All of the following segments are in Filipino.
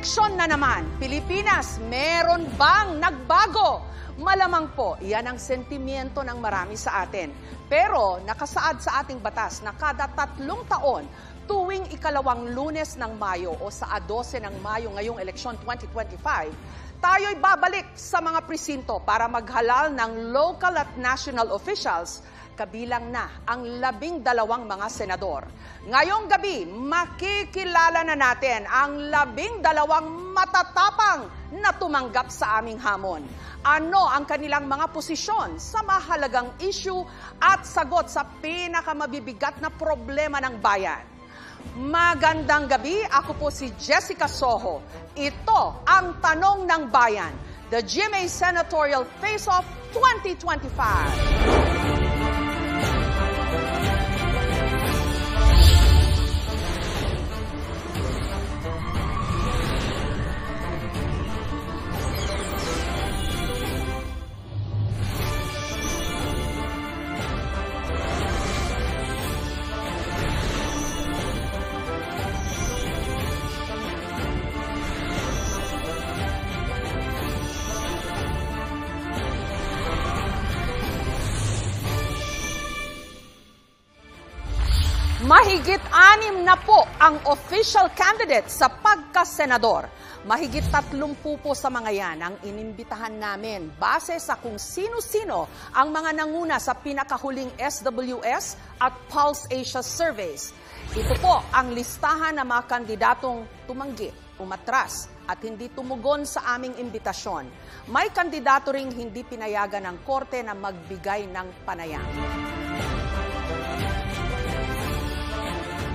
Eleksyon na naman. Pilipinas, meron bang nagbago? Malamang po, iyan ang sentimiento ng marami sa atin. Pero nakasaad sa ating batas na kada 3 taon, tuwing ikalawang Lunes ng Mayo o sa 12 ng Mayo ngayong eleksyon 2025, tayo'y babalik sa mga presinto para maghalal ng local at national officials, kabilang na ang 12 mga senador. Ngayong gabi, makikilala na natin ang 12 matatapang na tumanggap sa aming hamon. Ano ang kanilang mga posisyon sa mahalagang issue at sagot sa pinakamabibigat na problema ng bayan? Magandang gabi, ako po si Jessica Soho. Ito ang Tanong ng Bayan, the GMA Senatorial Face-Off 2025. Mahigit 6 na po ang official candidate sa pagka-senador. Mahigit 30 po sa mga yan ang inimbitahan namin base sa kung sino-sino ang mga nanguna sa pinakahuling SWS at Pulse Asia surveys. Ito po ang listahan ng mga kandidatong tumanggi, umatras at hindi tumugon sa aming imbitasyon. May kandidato ring hindi pinayagan ng korte na magbigay ng panayam.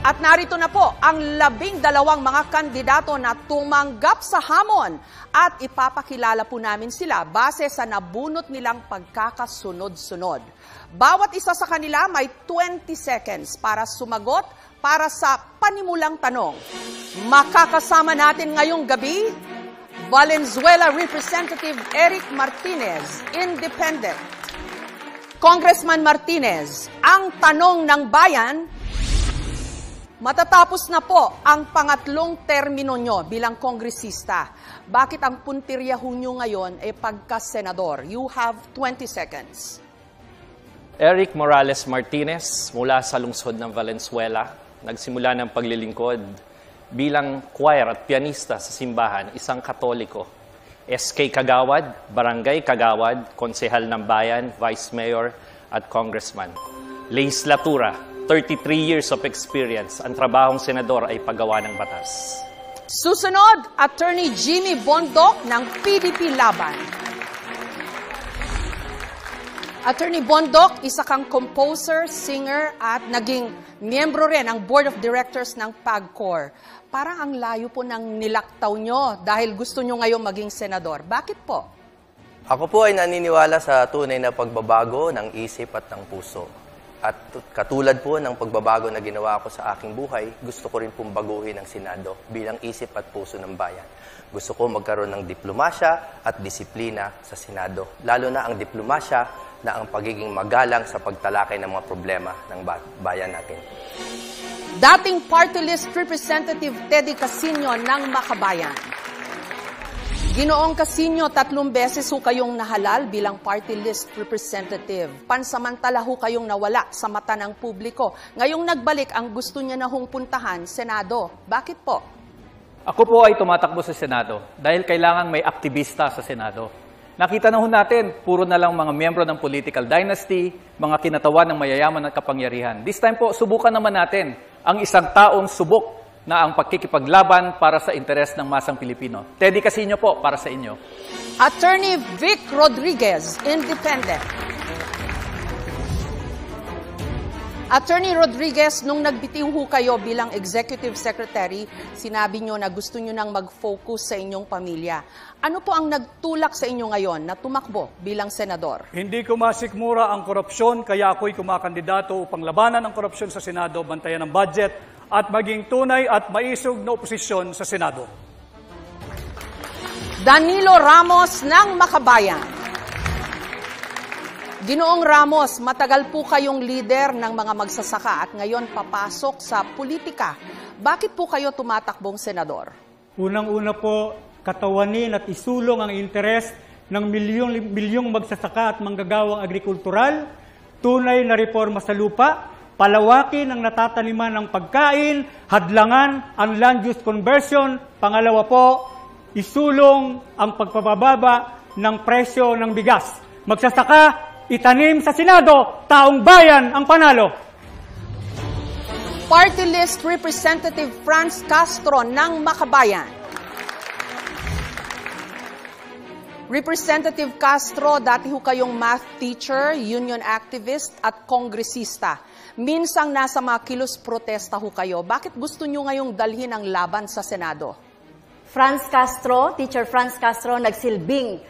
At narito na po ang 12 mga kandidato na tumanggap sa hamon at ipapakilala po namin sila base sa nabunot nilang pagkakasunod-sunod. Bawat isa sa kanila may 20 seconds para sumagot para sa panimulang tanong. Makakasama natin ngayong gabi, Valenzuela Representative Eric Martinez, Independent. Congressman Martinez, ang tanong ng bayan, matatapos na po ang pangatlong termino nyo bilang kongresista. Bakit ang puntiryahu nyo ngayon ay pagka-senador? You have 20 seconds. Eric Morales Martinez, mula sa lungsod ng Valenzuela, nagsimula ng paglilingkod bilang choir at pianista sa simbahan, isang Katoliko. SK Kagawad, Barangay Kagawad, Konsehal ng Bayan, Vice Mayor at Congressman. Legislatura, 33 years of experience. Ang trabahong senador ay paggawa ng batas. Susunod, Attorney Jimmy Bondok ng PDP Laban. Attorney Bondok, isa kang composer, singer at naging miyembro rin ng Board of Directors ng PAGCOR. Parang ang layo po ng nilaktaw nyo dahil gusto nyo ngayong maging senador. Bakit po? Ako po ay naniniwala sa tunay na pagbabago ng isip at ng puso. At katulad po ng pagbabago na ginawa ko sa aking buhay, gusto ko rin pong baguhin ang Senado bilang isip at puso ng bayan. Gusto ko magkaroon ng diplomasya at disiplina sa Senado, lalo na ang diplomasya na ang pagiging magalang sa pagtalakay ng mga problema ng bayan natin. Dating Party List Representative Teddy Casino ng Makabayan. Ginoong Casino, 3 beses ho kayong nahalal bilang party list representative. Pansamantala ho kayong nawala sa mata ng publiko. Ngayong nagbalik, ang gusto niya na hong puntahan, Senado. Bakit po? Ako po ay tumatakbo sa Senado dahil kailangan may aktivista sa Senado. Nakita na ho natin, puro na lang mga miyembro ng political dynasty, mga kinatawan ng mayayaman at kapangyarihan. This time po, subukan naman natin ang isang taong subok na ang pagkikipaglaban para sa interes ng masang Pilipino. Teddy Casino po, para sa inyo. Attorney Vic Rodriguez, Independent. Attorney Rodriguez, nung nagbitiw ho kayo bilang Executive Secretary, sinabi nyo na gusto nyo nang mag-focus sa inyong pamilya. Ano po ang nagtulak sa inyo ngayon na tumakbo bilang senador? Hindi ko masikmura ang korupsyon, kaya ako'y kumakandidato upang labanan ang korupsyon sa Senado, bantayan ang budget, at maging tunay at maisog na oposisyon sa Senado. Danilo Ramos ng Makabayan. Ginoong Ramos, matagal po kayong leader ng mga magsasaka at ngayon papasok sa politika. Bakit po kayo tumatakbong senador? Unang-una po, katawanin at isulong ang interes ng milyong magsasaka at manggagawang agrikultural, tunay na reforma sa lupa, palawakin ang natataniman ng pagkain, hadlangan ang land use conversion. Pangalawa po, isulong ang pagpapababa ng presyo ng bigas. Magsasaka, itanim sa Senado, taong bayan ang panalo. Party List Representative Franz Castro ng Makabayan. Representative Castro, dati ho kayong math teacher, union activist at kongresista. Minsang nasa mga kilos protesta ho kayo. Bakit gusto nyo ngayong dalhin ang laban sa Senado? Franz Castro, Teacher Franz Castro, nagsilbing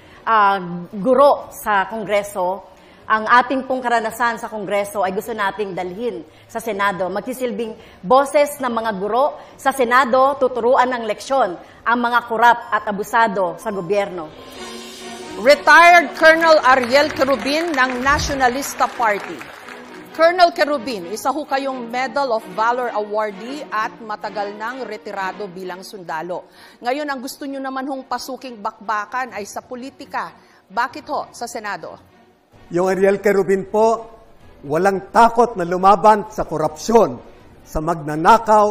guro sa Kongreso. Ang ating pong karanasan sa Kongreso ay gusto nating dalhin sa Senado. Magsisilbing boses ng mga guro sa Senado, tuturuan ng leksyon ang mga korap at abusado sa gobyerno. Retired Colonel Ariel Querubin ng Nationalista Party. Colonel Querubin, isa ho kayong Medal of Valor awardee at matagal nang retirado bilang sundalo. Ngayon, ang gusto nyo naman hong pasuking bakbakan ay sa politika. Bakit ho sa Senado? Yung Ariel Querubin po, walang takot na lumaban sa korupsyon, sa magnanakaw,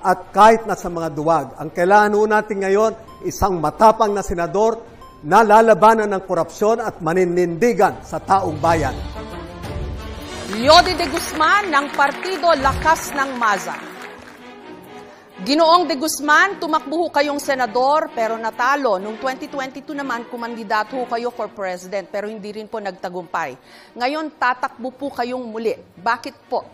at kahit na sa mga duwag. Ang kailangan natin ngayon, isang matapang na senador na lalabanan ng korupsyon at maninindigan sa taong bayan. Yodi de Guzman ng Partido Lakas ng Maza. Ginoong de Guzman, tumakbo ho kayong senador pero natalo. Noong 2022 naman, kumandidato ho kayo for president pero hindi rin po nagtagumpay. Ngayon, tatakbo po kayong muli. Bakit po?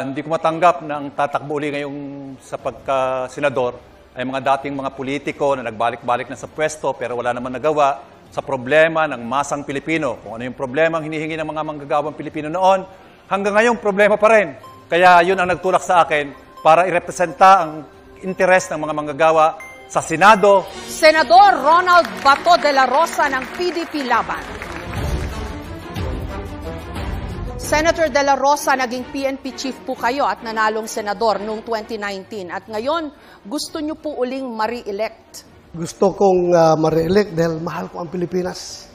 Hindi ko matanggap na ang tatakbo uli ngayong sa pagka-senador ay mga dating mga politiko na nagbalik-balik na sa pwesto pero wala naman nagawa sa problema ng masang Pilipino. Kung ano yung problema ang hinihingi ng mga manggagawang Pilipino noon, hanggang ngayon problema pa rin. Kaya yun ang nagtulak sa akin para irepresenta ang interes ng mga manggagawa sa Senado. Senador Ronald Bato de la Rosa ng PDP Laban. Senator de la Rosa, naging PNP chief po kayo at nanalong senador noong 2019. At ngayon, gusto nyo po uling ma-re-elect. Gusto kong ma-re-elect dahil mahal ko ang Pilipinas.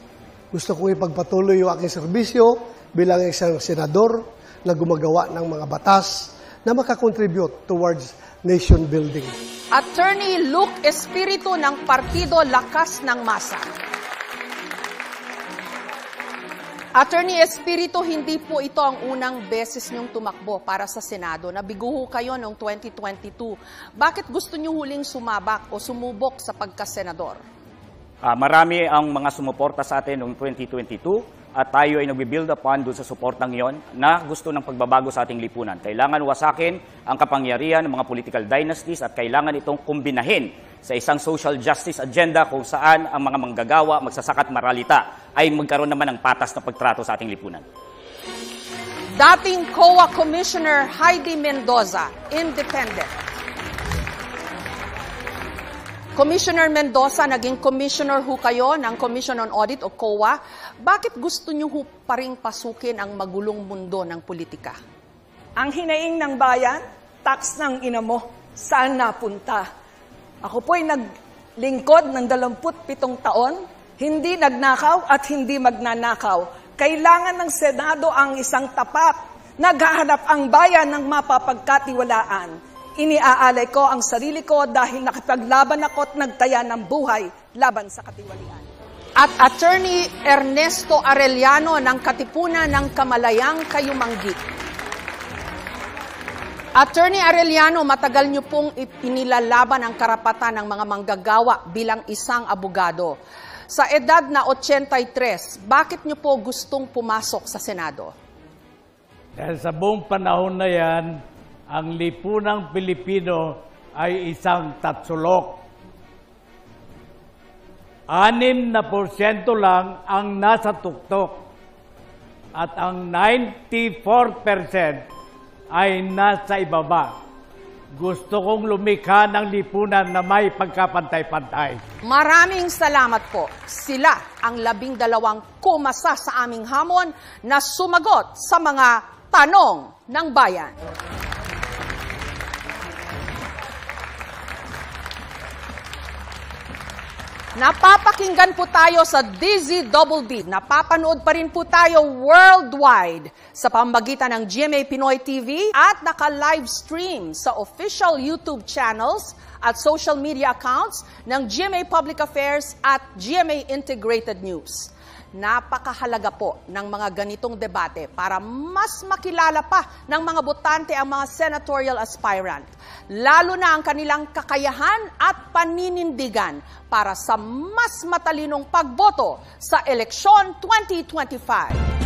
Gusto kong ipagpatuloy yung aking serbisyo bilang isang senador na gumagawa ng mga batas na makakontribute towards nation building. Attorney Luke Espiritu ng Partido Lakas ng Masa. Attorney Espiritu, hindi po ito ang unang beses niyong tumakbo para sa Senado. Nabiguho kayo noong 2022. Bakit gusto niyo huling sumabak o sumubok sa pagkasenador? Marami ang mga sumuporta sa atin noong 2022 at tayo ay nagbibuild upon doon sa suportang yon na gusto ng pagbabago sa ating lipunan. Kailangan wasakin ang kapangyarihan ng mga political dynasties at kailangan itong kumbinahin sa isang social justice agenda kung saan ang mga manggagawa, magsasaka at maralita ay magkaroon naman ng patas na pagtrato sa ating lipunan. Dating COA Commissioner Heidi Mendoza, Independent. Commissioner Mendoza, naging commissioner ho kayo ng Commission on Audit o COA. Bakit gusto niyo ho pa ring pasukin ang magulong mundo ng politika? Ang hinaing ng bayan, tax ng ina mo, saan napunta? Ako po'y naglingkod ng 27 taon, hindi nagnakaw at hindi magnanakaw. Kailangan ng Senado ang isang tapat. Naghahanap ang bayan ng mapapagkatiwalaan. Iniaalay ko ang sarili ko dahil nakipaglaban ako at nagtaya ng buhay laban sa katiwalian. At Attorney Ernesto Arellano ng Katipunan ng Kamalayang Kayumanggi. Attorney Arellano, matagal niyo pong inilalaban ang karapatan ng mga manggagawa bilang isang abogado. Sa edad na 83, bakit niyo po gustong pumasok sa Senado? Dahil sa buong panahon na yan, ang lipunang Pilipino ay isang tatsulok. 6% lang ang nasa tuktok at ang 94% ay nasa ibaba. Gusto kong lumikha ng lipunan na may pagkapantay-pantay. Maraming salamat po. Sila ang 12 kumasa sa aming hamon na sumagot sa mga tanong ng bayan. Napapakinggan po tayo sa DZDD. Napapanood pa rin po tayo worldwide sa pamamagitan ng GMA Pinoy TV at naka-live stream sa official YouTube channels at social media accounts ng GMA Public Affairs at GMA Integrated News. Napakahalaga po ng mga ganitong debate para mas makilala pa ng mga botante ang mga senatorial aspirant, lalo na ang kanilang kakayahan at paninindigan para sa mas matalinong pagboto sa eleksyon 2025.